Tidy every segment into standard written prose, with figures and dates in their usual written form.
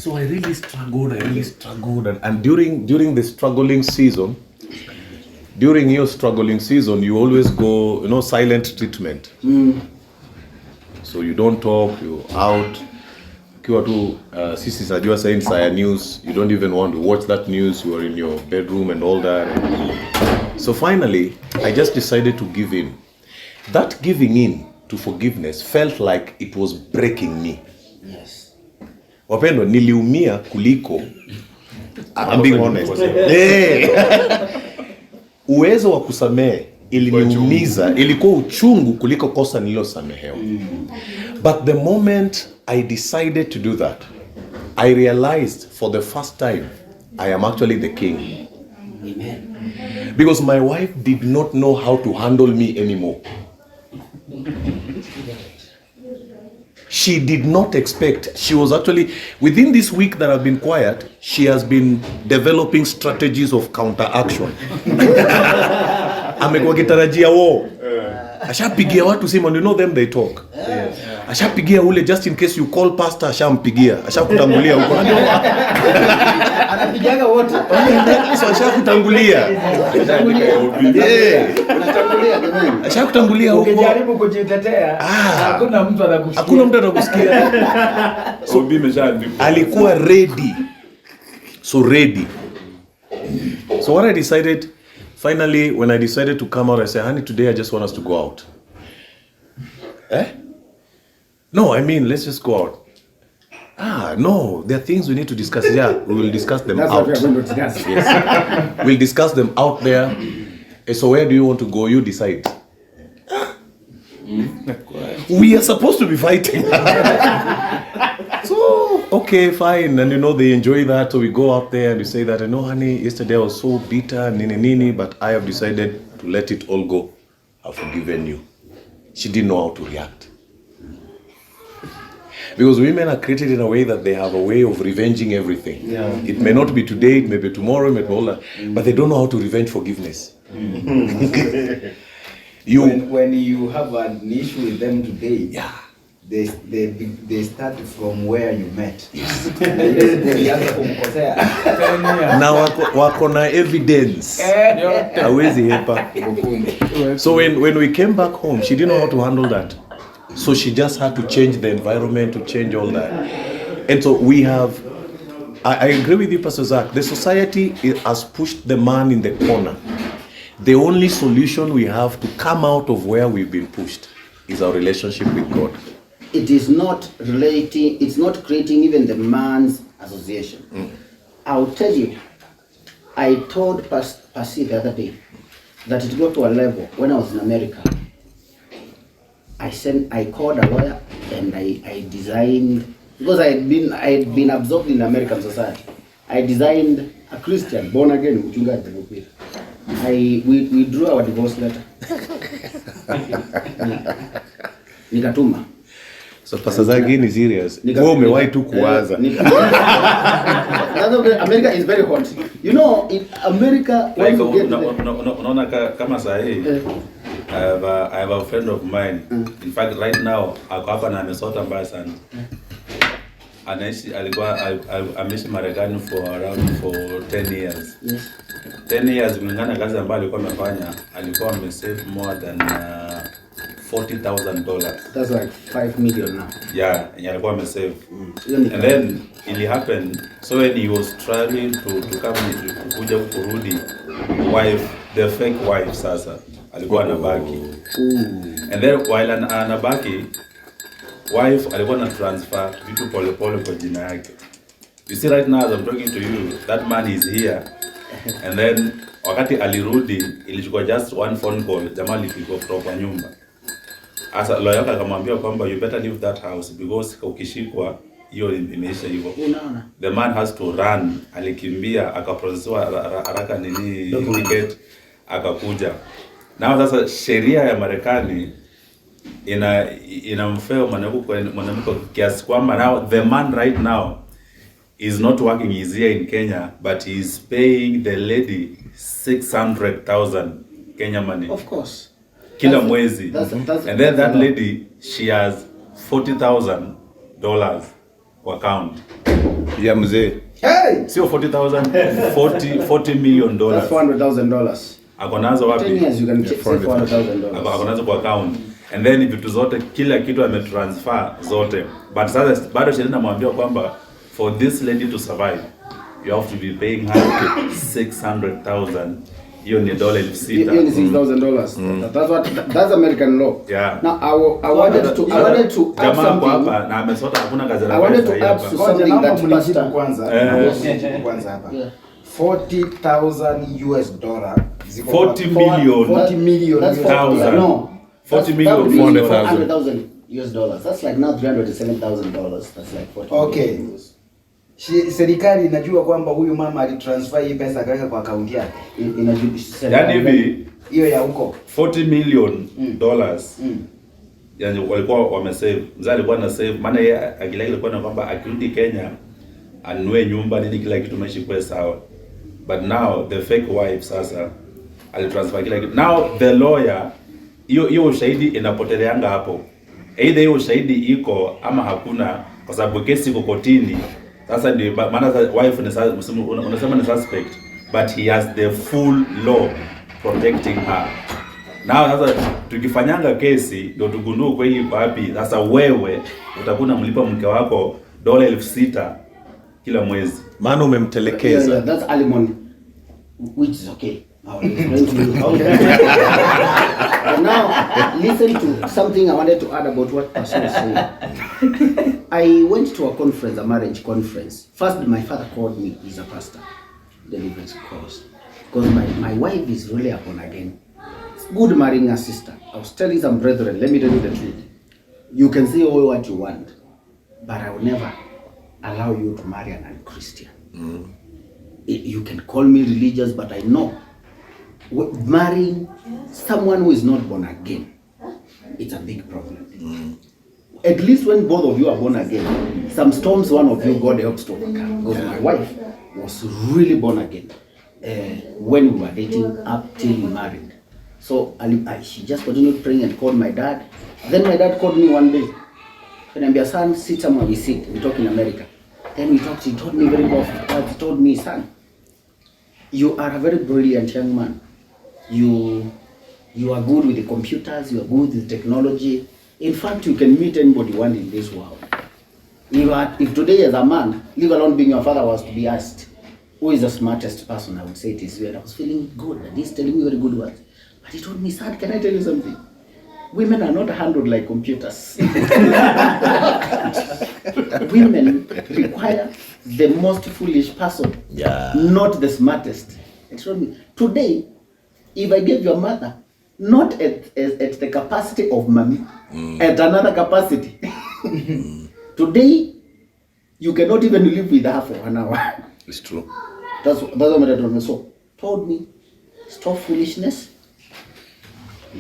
So I really struggled. And during the struggling season, during your struggling season, you always go, silent treatment. So you don't talk, you're out. Ukiwa tu sisi najua saying Saya news, you don't even want to watch that news, you are in your bedroom and all that. So finally, I just decided to give in. That giving in to forgiveness felt like it was breaking me. Yes. Wapendwa, niliumia kuliko. I'm being honest. Uwezo wa kusamehe iliniumiza, ilikuwa uchungu kuliko kosa nililosamehewa. But the moment I decided to do that, I realized for the first time I am actually the king. Amen. Because my wife did not know how to handle me anymore. She did not expect. She was actually, within this week that I've been quiet, she has been developing strategies of counteraction. Amekuwa kitarajia wao. Ashapigia watu simu, and you know them, they talk. Ashapigia ule, just in case you call pastor, ashampigia. Ashakutangulia huko. Anapigaga wote. So ashakutangulia. Ashakutangulia huko. Ukijaribu kujitetea, hakuna mtu anakusikia. Hakuna mtu anakusikia. So alikuwa ready. So ready. So what I decided, finally, when I decided to come out, I said, honey, today I just want us to go out. No, I mean, let's just go out. No, there are things we need to discuss. Yeah, we will discuss them That's out. That's what we're going to discuss. Yes. We'll discuss them out there. So where do you want to go? You decide. We are supposed to be fighting. So, okay, fine. And they enjoy that. So we go out there and we say that, honey, yesterday I was so bitter, nini, but I have decided to let it all go. I've forgiven you. She didn't know how to react. Because women are created in a way that they have a way of revenging everything. Yeah. It may not be today, it may be tomorrow, it may be all that, but they don't know how to revenge forgiveness. When you have an issue with them today, Yeah. They start from where you met. Now wako na evidence. Hawezi hepa. So when we came back home, she didn't know how to handle that. So she just had to change the environment, to change all that. And so we have, I agree with you, Pastor Zach, the society has pushed the man in the corner. The only solution we have to come out of where we've been pushed is our relationship with God. It is not relating, it's not creating even the man's association. I'll tell you, I told Pasi the other day that it got to a level when I was in America. I called a lawyer and I designed, because I had been absorbed in American society. I designed a Christian, born again, we drew our divorce letter. Nikatuma. So Pastor Zagi ni serious. Wewe umewahi tu kuwaza. America is very hot. In America, like unaona kama saa hii I have a friend of mine. In fact, right now ako hapa na amesota mbaya sana. Alikuwa ameishi Marekani for 10 years. Yes. 10 years kulingana kazi ambayo alikuwa amefanya, alikuwa amesave more than $40,000. That's like 5 million now. Yeah, and alikuwa amesave. And then it happened, so when he was trying to come kuja kurudi, the fake wife sasa alikuwa anabaki. And then while anabaki, wife alikuwa na transfer vitu pole kwa jina yake. You see right now as I'm talking to you, that man is here. And then wakati alirudi, ilichukua just one phone call, jamaa alipigwa kutoka nyumba. Asa lawyer akamwambia kwamba you better leave that house because ukishikwa hiyo imeisha hivyo. Unaona? The man has to run. Alikimbia akaprocesswa haraka nini ticket akakuja. Na sasa sheria ya Marekani inamfea mwanamke kiasi kwamba now the man right now is not working, he's here in Kenya, but he is paying the lady 600,000 Kenya money. Of course. Kila mwezi. And then that lady, she has $40,000 account. Ya mzee. Hey! Sio 40,000, 40 million That's dollars. $400,000. Ako nazo 10 wapi? years you can say $400,000. Ako nazo kwa account. And then vitu zote, kila kitu ametransfer zote. But sasa bado sheria inamwambia kwamba for this lady to survive, you have to be paying her 600,000. Hiyo ni $6,000. Hiyo ni $6,000. That's American law. Yeah. Now I wanted to add jamaa kwa something. hapa na amesota hakuna kazi I wanted to add to something that pastor. Kwanza hapa. 40,000 US dollar. 40 million. 40 million That's US dollar. No. 40 That million, would be 400,000. $400,000 US dollars. That's like now $307,000. That's like 40 Okay. million. Serikali inajua kwamba huyu mama alitransfer hii pesa akaweka kwa akaunti yake. Yaani hivi Hiyo ya huko. 40 million dollars. Yani walikuwa wamesave. Mzee alikuwa na save. Maana yeye akili yake ilikuwa na kwamba akirudi Kenya anunue nyumba nini kila kitu maishi kwa sawa. But now the fake wife sasa alitransfer kila kitu. Now the lawyer hiyo ushahidi inapoteleanga hapo. Either hiyo ushahidi iko ama hakuna kwa sababu kesi iko kotini. Sasa ndio maana wife unasema ni suspect but he has the full law protecting her. Now sasa tukifanyanga kesi ndio tugundue kwa hii wapi. Sasa wewe utakuwa mlipa mke wako $6,000 kila mwezi. Maana umemtelekeza. Yeah, that's alimony, which is okay. I'll explain to you how. But now, listen to something I wanted to add about what Pastor was saying. I went to a conference, a marriage conference. First, my father called me. He's a pastor, deliverance course, because my wife is really a born again. It's good marrying a sister. I was telling some brethren, let me tell you the truth. You can say all what you want, but I will never allow you to marry an unchristian. You can call me religious, but I know marrying someone who is not born again, it's a big problem. At least when both of you are born again, some storms one of you God helps to overcome. Because my wife was really born again when we were dating up till we married. So she just continued praying and called my dad. Then my dad called me one day. And I'm son, sit somewhere, we sit. We talk in America. Then we talked. He told me very well. He told me, son, you are a very brilliant young man. You are good with the computers. You are good with technology. In fact, you can meet anybody you want in this world. If today as a man, leave alone being your father, was to be asked, who is the smartest person, I would say it is you. And I was feeling good. And he's telling me very good words. But he told me, son, can I tell you something? Women are not handled like computers. Women require the most foolish person, not the smartest. He told me, today, if I gave your mother, not at the capacity of mommy, at another capacity. Today, you cannot even live with her for 1 hour. It's true. That's what my dad told me. So, told me, stop foolishness,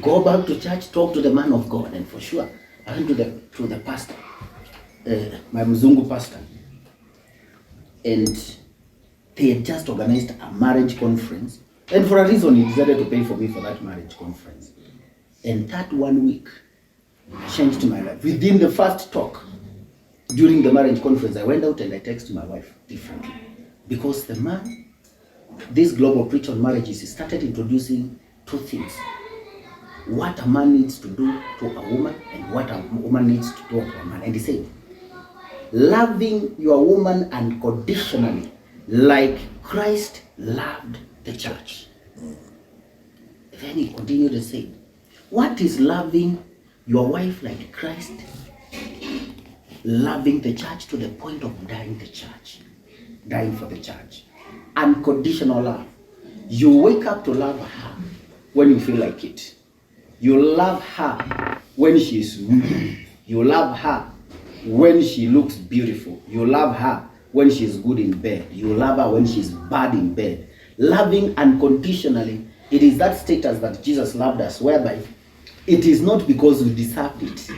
go back to church, talk to the man of God. And for sure, I went to the pastor, my Mzungu pastor. And they had just organized a marriage conference. And for a reason, he decided to pay for me for that marriage conference. And that 1 week changed my life. Within the first talk, during the marriage conference, I went out and I texted my wife differently. Because the man, this global preach on marriages, he started introducing 2 things. What a man needs to do to a woman and what a woman needs to do to a man. And he said, loving your woman unconditionally like Christ loved the church. Then he continued to say, what is loving your wife like Christ? Loving the church to the point of dying for the church. Unconditional love. You wake up to love her when you feel like it. You love her when she is rude. You love her when she looks beautiful. You love her when she is good in bed. You love her when she is bad in bed. Loving unconditionally, it is that status that Jesus loved us, whereby it is not because we deserved it.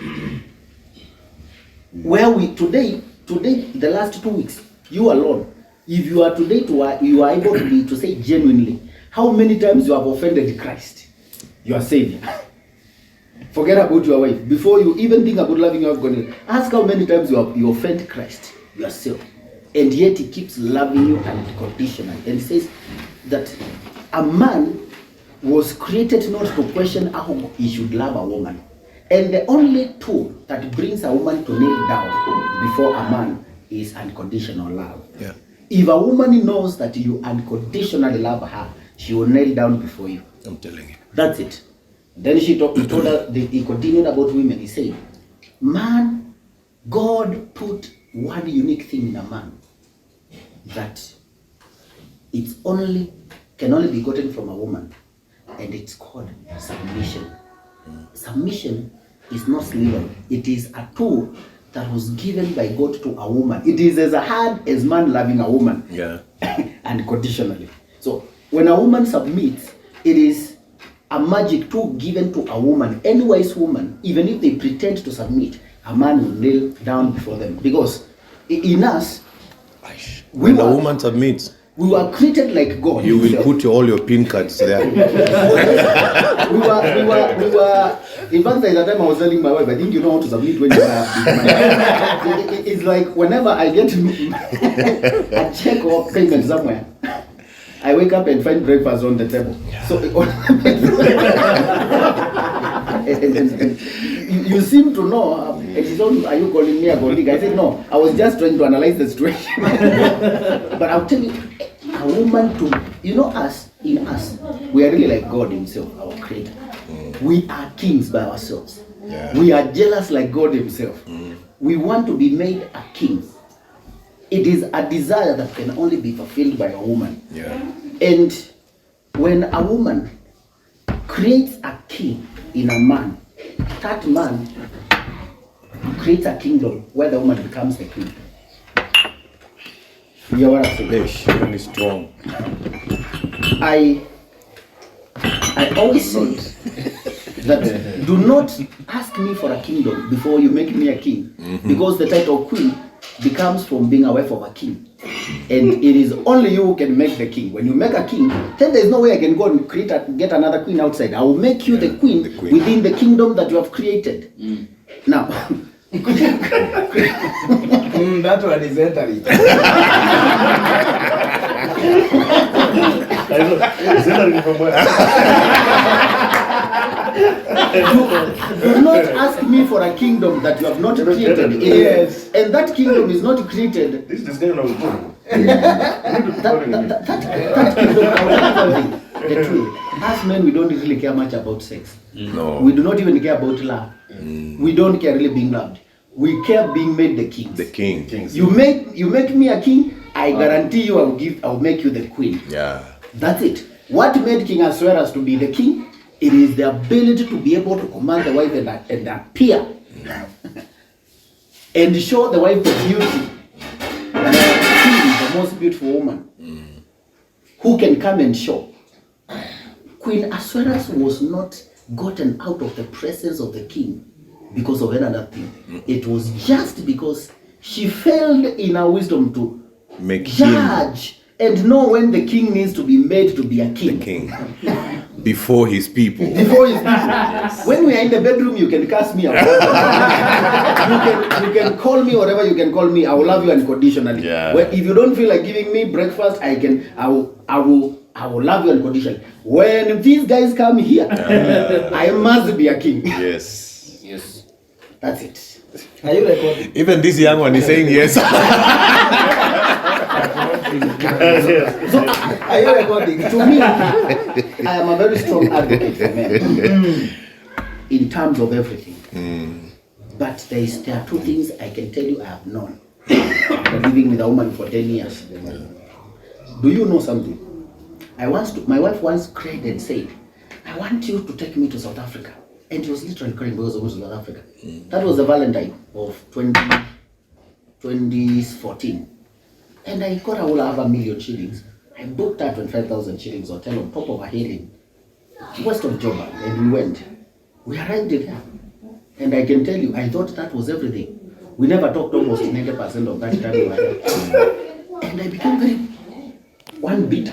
Where we today, the last 2 weeks, you alone, if you are today you are able to say genuinely, how many times you have offended Christ, your Savior? Forget about your wife. Before you even think about loving your wife, ask how many times you offend Christ, yourself. and yet he keeps loving you unconditionally. And he says that a man was created not to question how he should love a woman. And the only tool that brings a woman to kneel down before a man is unconditional love. Yeah. If a woman knows that you unconditionally love her, she will kneel down before you. I'm telling you. That's it. Then he told her, he continued about women. He said, man, God put one unique thing in a man that can only be gotten from a woman, and it's called submission. Submission is not slavery. It is a tool that was given by God to a woman. It is as hard as man loving a woman. Yeah. Unconditionally. So when a woman submits, it is a magic tool given to a woman. Any wise woman, even if they pretend to submit, a man will kneel down before them. Because in us, when a woman submits, we were created like God. You will put all your pin cards there. we were. In fact, at that time I was telling my wife, I think you know how to submit when you have big money. It's like whenever I get a check or payment somewhere, I wake up and find breakfast on the table. So you seem to know. And she told me, are you calling me a colleague? I said, no, I was just trying to analyze the situation. But I'll tell you, a woman us, in us, we are really like God himself, our creator. We are kings by ourselves. Yeah. We are jealous like God himself. We want to be made a king. It is a desire that can only be fulfilled by a woman. Yeah. And when a woman creates a king in a man, that man creates a kingdom where the woman becomes the king. You hear what I'm saying? Really strong. I always say that do not ask me for a kingdom before you make me a king. Because the title queen becomes from being a wife of a king. And it is only you who can make the king. When you make a king, then there is no way I can go and get another queen outside. I will make you the queen within the kingdom that you have created. Now, that one is entering. do not ask me for a kingdom that you have not created. Yes. And that kingdom is not created. This is the I was born. That kingdom, the truth. As men, we don't really care much about sex. No. We do not even care about love. We don't care really being loved. We care being made the king. The king. You make me a king, I guarantee you I'll make you the queen. Yeah. That's it. What made King Ahasuerus to be the king? It is the ability to be able to command the wife and appear and show the wife the beauty. The king is the most beautiful woman who can come and show. Queen Ahasuerus was not gotten out of the presence of the king because of another thing. It was just because she failed in her wisdom to Make judge and know when the king needs to be made to be a king. the king before his people. Before his people. When we are in the bedroom, you can curse me out. you can call me whatever you can call me. I will love you unconditionally. Yeah. If you don't feel like giving me breakfast, I will love you unconditionally. When these guys come here, I must be a king. Yes. Yes. That's it. Are you recording? Even this young one is saying yes. So, Are you recording? to me, I am a very strong advocate for men in terms of everything. But there are two things I can tell you I have known. Living with a woman for 10 years. Do you know something? My wife once cried and said, I want you to take me to South Africa. And she was literally crying because I was going to South Africa. That was the Valentine of 2014. And I thought I would have 1 million shillings. I booked her 25,000 shillings hotel on top of a hill in west of Joburg, and we went. We arrived there. And I can tell you, I thought that was everything. We never talked almost 90% of that time we were there. And I became very one bit.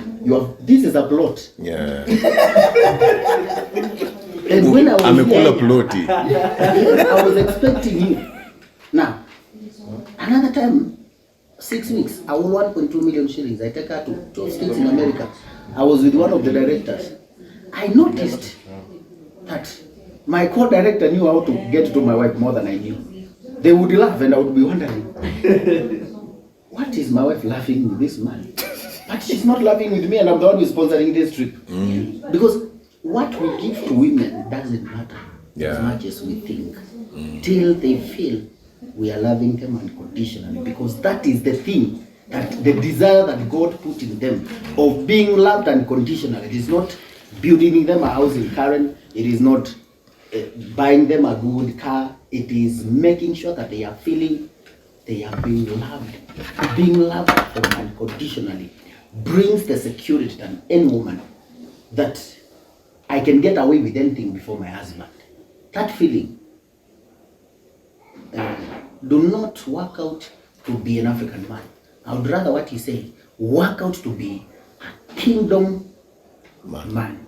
This is a plot. Yeah. And when I was I'm a here, pull-up loti. I was expecting you. Now, another time, 6 weeks, I won 1.2 million shillings. I take her to 12 states in America. I was with one of the directors. I noticed that my co-director knew how to get to my wife more than I knew. They would laugh and I would be wondering, what is my wife laughing with this man? But she's not laughing with me and I'm the one who's sponsoring this trip. Because what we give to women doesn't matter as much as we think. Till they feel we are loving them unconditionally. Because that is the thing, that the desire that God put in them of being loved unconditionally. It is not building them a house in Karen. It is not buying them a good car. It is making sure that they are feeling they are being loved. Being loved unconditionally brings the security to any woman that I can get away with anything before my husband. That feeling. Do not work out to be an African man. I would rather what he said, work out to be a kingdom man.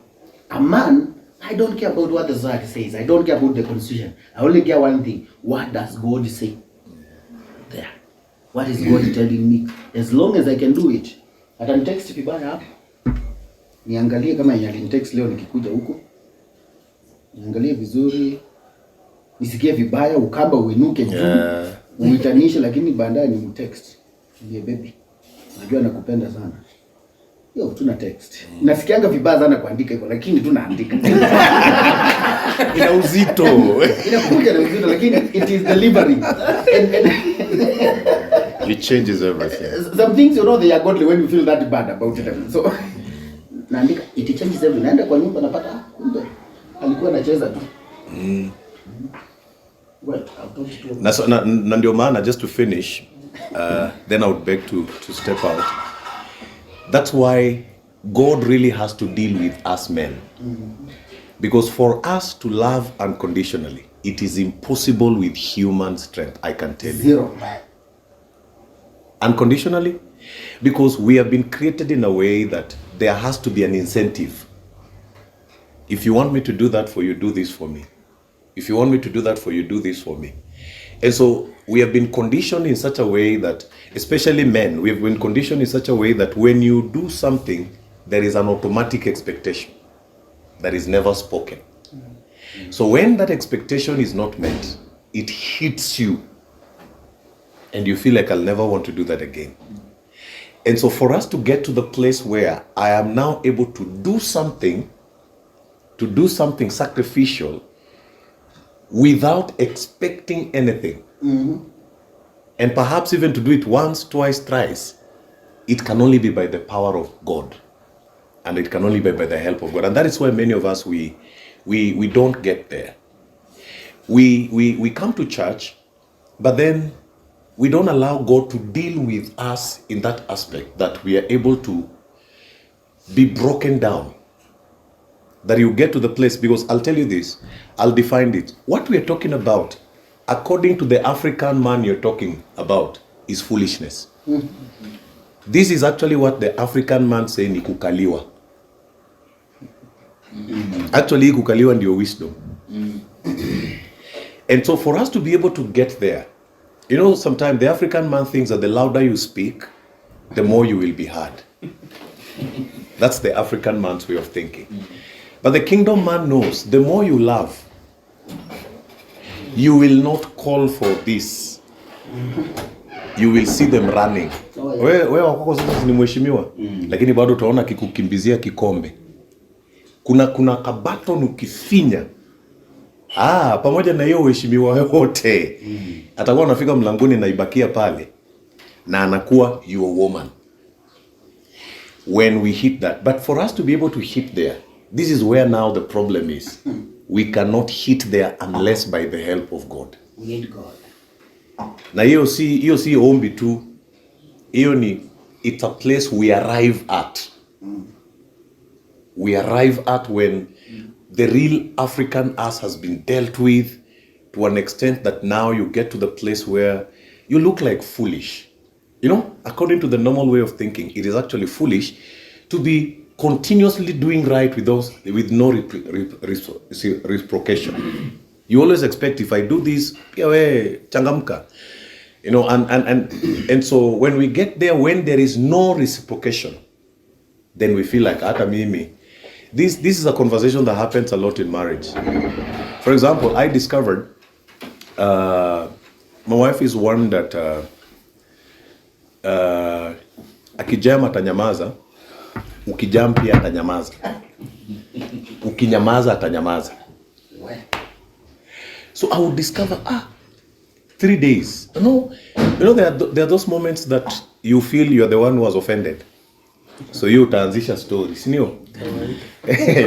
A man, I don't care about what the society says. I don't care about the constitution. I only care one thing. What does God say? There. What is God telling me? As long as I can do it. Atanitext vibaya hapo. Niangalie kama alinitext leo nikikuja huko. Niangalie vizuri. Nisikie vibaya, ukamba uinuke juu. Uitanishe lakini baadaye ni mtext. Ndiye baby. Najua nakupenda sana. Yo, tuna text. Nasikianga vibaya sana kuandika hivyo lakini tunaandika. Ina uzito. Inakuja na uzito lakini it is delivery. It changes everything. Some things, you know, they are godly when you feel that bad about them. So naandika it changes everything. Naenda kwa nyumba napata kumbe alikuwa anacheza tu. Well, Na ndio maana, just to finish, then I would beg to step out. That's why God really has to deal with us men. Because for us to love unconditionally, it is impossible with human strength, I can tell you. Zero. Unconditionally, because we have been created in a way that there has to be an incentive. If you want me to do that for you, do this for me. If you want me to do that for you, do this for me. And so we have been conditioned in such a way that, especially men, we have been conditioned in such a way that when you do something, there is an automatic expectation that is never spoken. So when that expectation is not met, it hits you and you feel like I'll never want to do that again. And so for us to get to the place where I am now able to do something sacrificial without expecting anything, and perhaps even to do it once, twice, thrice, it can only be by the power of God, and it can only be by the help of God. And that is why many of us, we don't get there. We come to church, but then we don't allow God to deal with us in that aspect, that we are able to be broken down. That you get to the place, because I'll tell you this, I'll define it. What we are talking about, according to the African man you're talking about, is foolishness. This is actually what the African man say ni kukaliwa. Actually, kukaliwa ndio wisdom. And so for us to be able to get there, you know, sometimes the African man thinks that the louder you speak, the more you will be heard. That's the African man's way of thinking. But the kingdom man knows, the more you love, you will not call for this. You will see them running. Wewe wako sasa ni mheshimiwa, lakini bado utaona kikukimbizia kikombe. Kuna kabaton ukifinya. Pamoja na hiyo uheshimiwa wote. Atakuwa anafika mlangoni na ibakia pale na anakuwa your woman. When we hit that, but for us to be able to hit there, this is where now the problem is. We cannot hit there unless by the help of God. We need God. Na hiyo si ombi tu. Hiyo ni, it's a place we arrive at. We arrive at when the real African us has been dealt with to an extent that now you get to the place where you look like foolish. You know, according to the normal way of thinking, it is actually foolish to be continuously doing right with no reciprocation. You always expect, if I do this, changamka. You know, and so when we get there, when there is no reciprocation, then we feel like, ata mimi. This is a conversation that happens a lot in marriage. For example, I discovered, my wife is one that akijam atanyamaza, ukijam pia atanyamaza, ukinyamaza atanyamaza. So I would discover, 3 days. You know, there are those moments that you feel you are the one who was offended. So you utaanzisha story, sinio?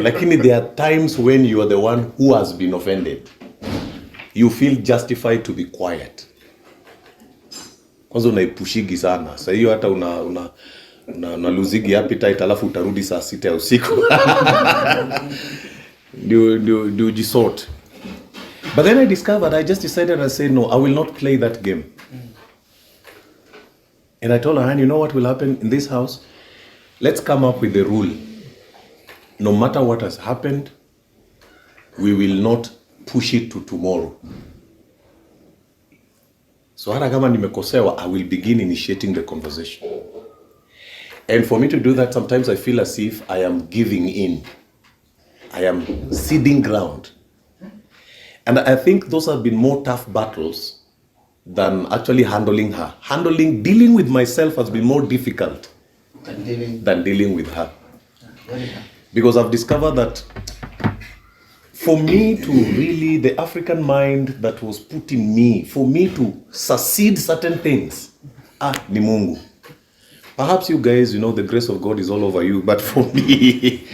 Lakini there are times when you are the one who has been offended. You feel justified to be quiet. Kwanza unaipushigi sana. Sasa hiyo hata una losing appetite alafu utarudi saa 6 ya usiku. Do jisort. But then I discovered, I just decided, I said, no, I will not play that game. And I told her, and you know what will happen in this house? Let's come up with the rule. No matter what has happened, we will not push it to tomorrow. So hata kama nimekosewa, I will begin initiating the conversation. And for me to do that, sometimes I feel as if I am giving in. I am ceding ground. And I think those have been more tough battles than actually handling her. Dealing with myself has been more difficult than dealing with her. Because I've discovered that for me to really, the African mind that was put in me, for me to succeed certain things, ni Mungu. Perhaps you guys, you know, the grace of God is all over you, but for me,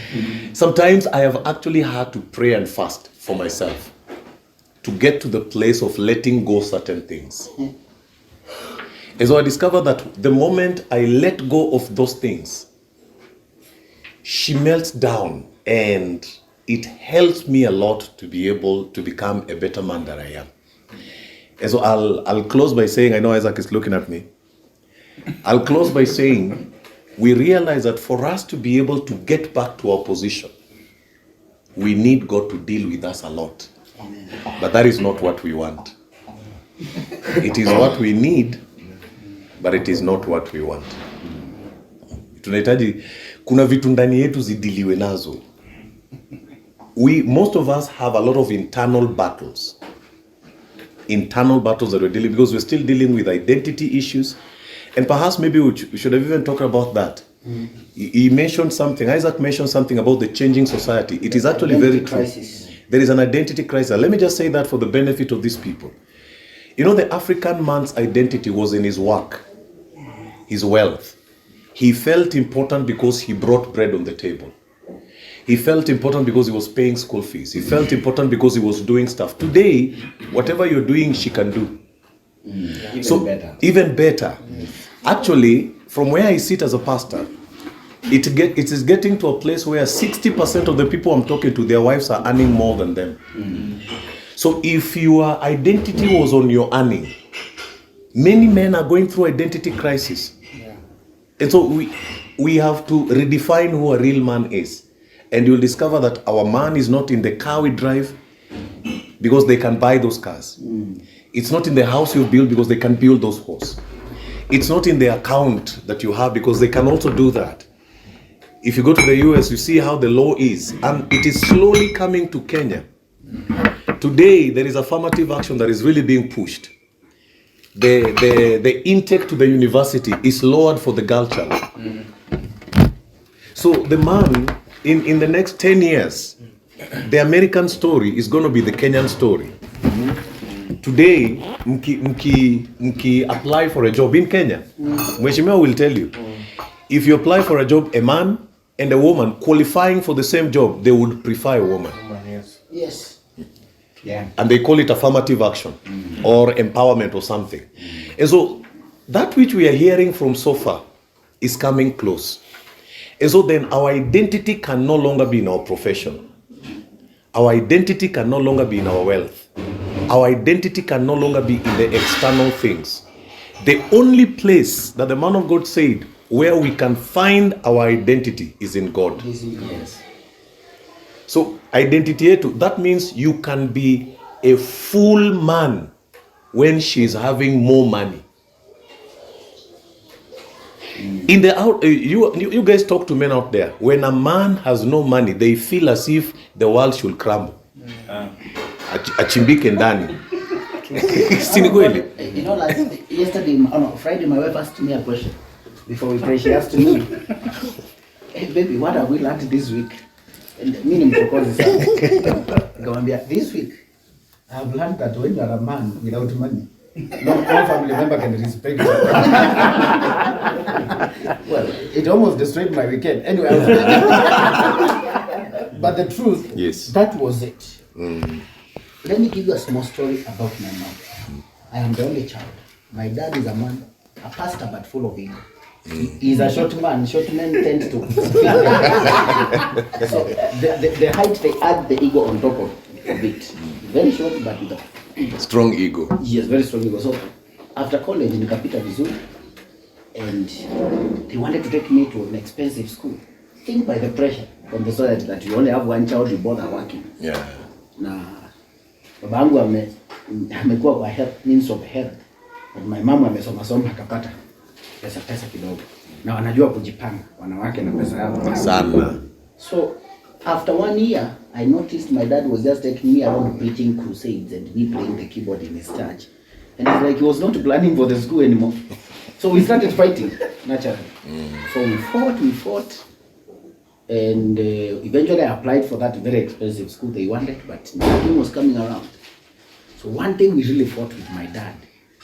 sometimes I have actually had to pray and fast for myself to get to the place of letting go certain things. And so I discovered that the moment I let go of those things, she melts down, and it helps me a lot to be able to become a better man than I am. And so I'll close by saying, I know Isaac is looking at me. I'll close by saying, we realize that for us to be able to get back to our position, we need God to deal with us a lot. But that is not what we want. It is what we need, but it is not what we want. Tunahitaji, kuna vitu ndani yetu zidiliwe nazo. Most of us have a lot of internal battles. Internal battles that we're dealing, because we're still dealing with identity issues. And perhaps maybe we should have even talked about that. He mentioned something, Isaac mentioned something about the changing society. It is actually very true. Crisis. There is an identity crisis. Let me just say that for the benefit of these people. You know, the African man's identity was in his work, his wealth. He felt important because he brought bread on the table. He felt important because he was paying school fees. He felt important because he was doing stuff. Today, whatever you're doing, she can do. Even better. Actually, from where I sit as a pastor, it is getting to a place where 60% of the people I'm talking to, their wives are earning more than them. So if your identity was on your earning, many men are going through identity crisis. And so we have to redefine who a real man is. And you'll discover that our man is not in the car we drive because they can buy those cars. It's not in the house you build because they can build those houses. It's not in the account that you have because they can also do that. If you go to the US, you see how the law is, and it is slowly coming to Kenya. Today, there is affirmative action that is really being pushed. The intake to the university is lowered for the girl child. So the man, in the next 10 years, the American story is going to be the Kenyan story. Today, mki apply for a job in Kenya, Mheshimiwa will tell you, if you apply for a job, a man and a woman qualifying for the same job, they would prefer a woman. Yes. Yeah. And they call it affirmative action or empowerment or something. And so that which we are hearing from so far is coming close. And so then our identity can no longer be in our profession. Our identity can no longer be in our wealth. Our identity can no longer be in the external things. The only place that the man of God said where we can find our identity is in God. Yes. So identity, that means you can be a full man when she's having more money. In the out, you guys talk to men out there. When a man has no money, they feel as if the world should crumble. Achimbike ndani. Si ni kweli? You know, like yesterday, Friday, my wife asked me a question. Before we pray, she asked me, "Hey baby, what have we learned this week?" And me nimchokozi sana. Nikamwambia, "This week, I have learned that when you are a man without money, no family member can respect you." Well, it almost destroyed my weekend. Anyway, but the truth, yes, that was it. Let me give you a small story about my mom. I am the only child. My dad is a man, a pastor, but full of ego. He's a short man. Short men tend to. So the height, they add the ego on top of it. Very short, but with a strong ego. Yes, very strong ego. So after college, nikapita vizuri, and they wanted to take me to an expensive school. Think by the pressure from the society that you only have one child, you both are working. Yeah. Na babangu amekuwa kwa health, means of health. But my mom amesoma akapata pesa kidogo. Na wanajua kujipanga wanawake na pesa yao sana. So after 1 year, I noticed my dad was just taking me around preaching crusades and me playing the keyboard in his church. And it's like he was not planning for the school anymore. So we started fighting, naturally. So we fought. And eventually I applied for that very expensive school they wanted, but nothing was coming around. So one day we really fought with my dad.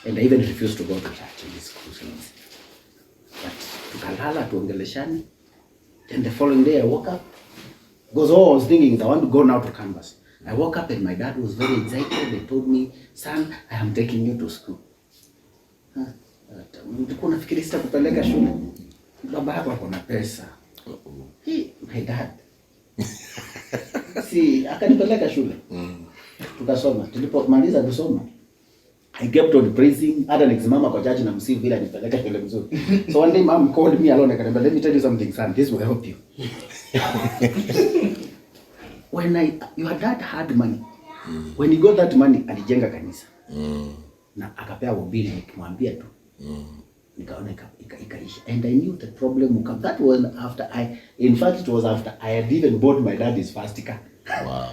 And I even refused to go to church in his crusades. But tukalala, tuongeleshani. Then the following day I woke up. Because all I was thinking is I want to go now to campus. I woke up and my dad was very excited. They told me, "Son, I am taking you to school." Nilikuwa nafikiria sitakupeleka shule. Baba yako ako na pesa. My dad. Si akanipeleka shule. Tukasoma. Tulipomaliza kusoma, I kept on praising. Hata nikisimama kwa church na msifu vile anipeleka shule mzuri. So one day mom called me alone and said, "Let me tell you something, son. This will help you." When your dad had money, when he got that money, alijenga kanisa. Na akapea ubiri nikimwambia tu. Nikaona ikaisha. And I knew the problem would come. That was after in fact, it was after I had even bought my dad his first car. Wow.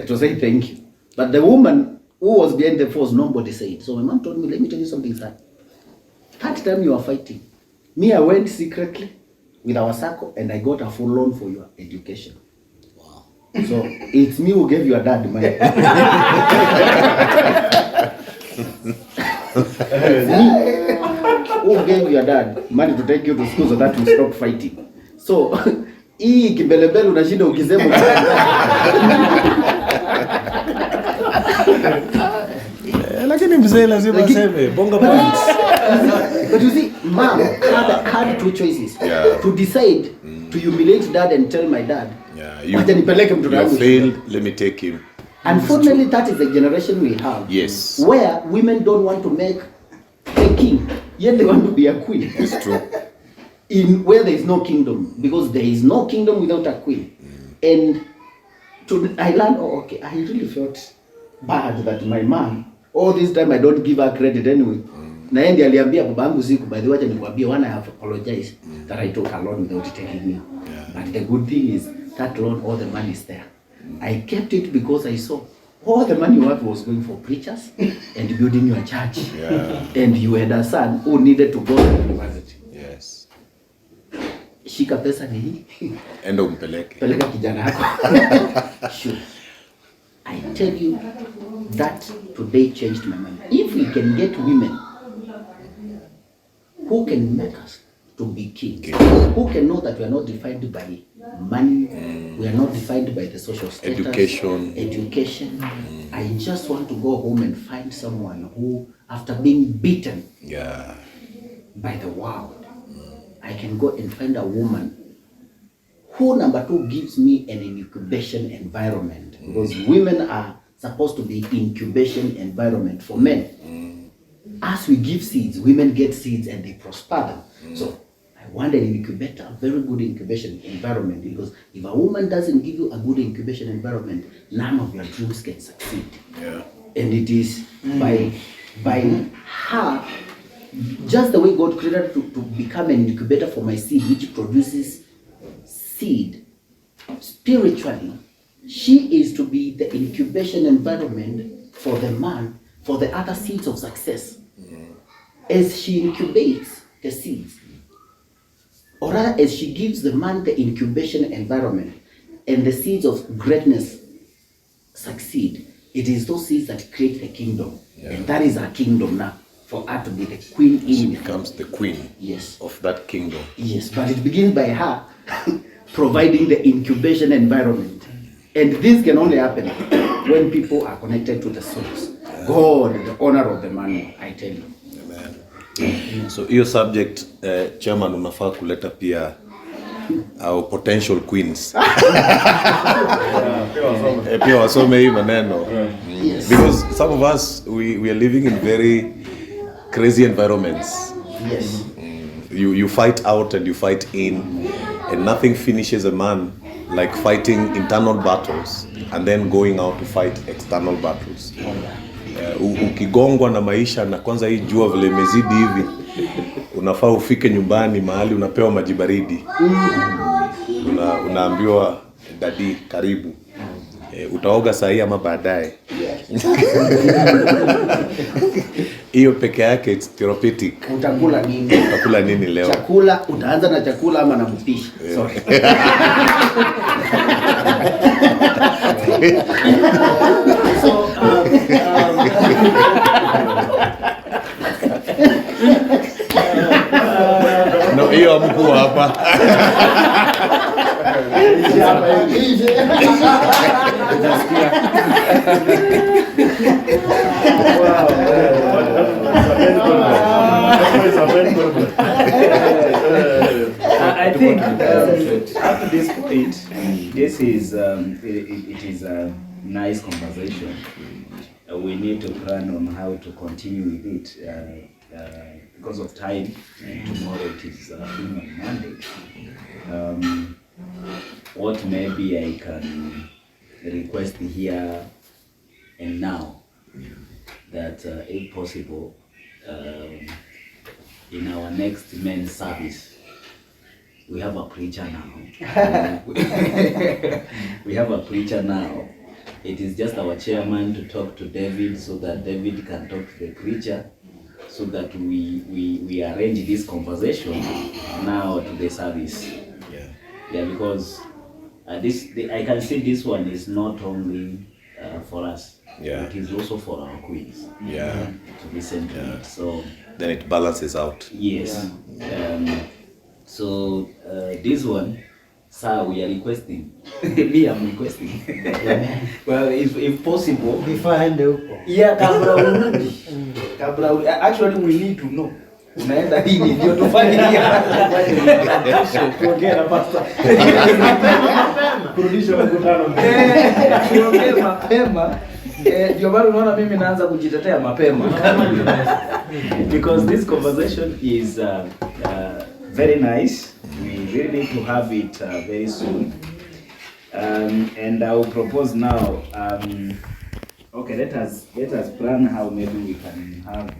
To say thank you. But the woman who was behind the force, nobody said. So my mom told me, "Let me tell you something, son. That time you are fighting, me, I went secretly with our circle and I got a full loan for your education." Wow. So it's me who gave your dad money. It's me who gave your dad money to take you to school so that you stop fighting. So hii kimbelembele unashinda ukisema. Lakini mzee lazima aseme bonga points. But you see, mom had two choices. Yeah. To decide to humiliate dad and tell my dad, "You nipeleke mtoto wangu failed, let me take him." Unfortunately, that is the generation we have. Yes. Where women don't want to make a king, yet they want to be a queen. It's true. In where there is no kingdom, because there is no kingdom without a queen. And I learned, I really felt bad that my mom, all this time I don't give her credit anyway. Na yeye ndiye aliambia babangu siku, by the way, nikwambia one I have apologized that I took a loan without telling you. But the good thing is that loan, all the money is there. I kept it because I saw all the money you have was going for preachers and building your church. Yeah. And you had a son who needed to go to university. Yes. Shika pesa ni hii. Enda umpeleke. Peleka kijana yako. Sure. I tell you that today changed my mind. If we can get women who can make us to be kings, who can know that we are not defined by money, we are not defined by the social status, education. I just want to go home and find someone who, after being beaten by the world, I can go and find a woman who, number two, gives me an incubation environment, because women are supposed to be incubation environment for men. As we give seeds, women get seeds and they prosper them. So I want an incubator, a very good incubation environment, because if a woman doesn't give you a good incubation environment, none of your dreams can succeed. And it is by her Just the way God created to become an incubator for my seed, which produces seed, spiritually, she is to be the incubation environment for the man, for the other seeds of success. As she incubates the seeds, or rather as she gives the man the incubation environment, and the seeds of greatness succeed, it is those seeds that create the kingdom. And that is our kingdom now, for her to be the queen in She it. becomes the queen of that kingdom. Yes, but it begins by her providing the incubation environment. And this can only happen when people are connected to the source. God, the owner of the money, I tell you. Amen. So hiyo subject chairman unafaa kuleta pia our potential queens. Pia wasome hii maneno. Yes. Because some of us we are living in very crazy environments. Yes. You fight out and you fight in, and nothing finishes a man like fighting internal battles and then going out to fight external battles. Ukigongwa na maisha na kwanza hii jua vile imezidi hivi, unafaa ufike nyumbani mahali unapewa maji baridi. Unaambiwa dadi karibu. Utaoga saa hii ama baadaye. Hiyo peke yake it's therapeutic. Utakula nini? Utakula nini leo? Chakula, utaanza na chakula ama na mpishi? Sorry. So, no, hiyo mkuu hapa. I think up to this point, this is it is a nice conversation. We need to plan on how to continue with it because of time. Tomorrow it is Human Monday. What maybe I can request here and now that if possible, in our next men's service, we have a preacher now. We have a preacher now. It is just our chairman to talk to David so that David can talk to the preacher, so that we arrange this conversation now to the service. Yeah, because I can see this one is not only for us. Yeah. It is also for our queens. Yeah. To listen to it. So then it balances out. yes. So this one, sir, we are requesting. Me, I'm requesting. Well, if possible. Yeah, actually, we need to know. Unaenda hili ndio tufanye tuongee na pastor. Kurudisha mkutano. Tuongee mapema. Ndio bado unaona mimi naanza kujitetea mapema. Because this conversation is very nice. We really need to have it very soon. And I will propose now. Okay, let us plan how maybe we can have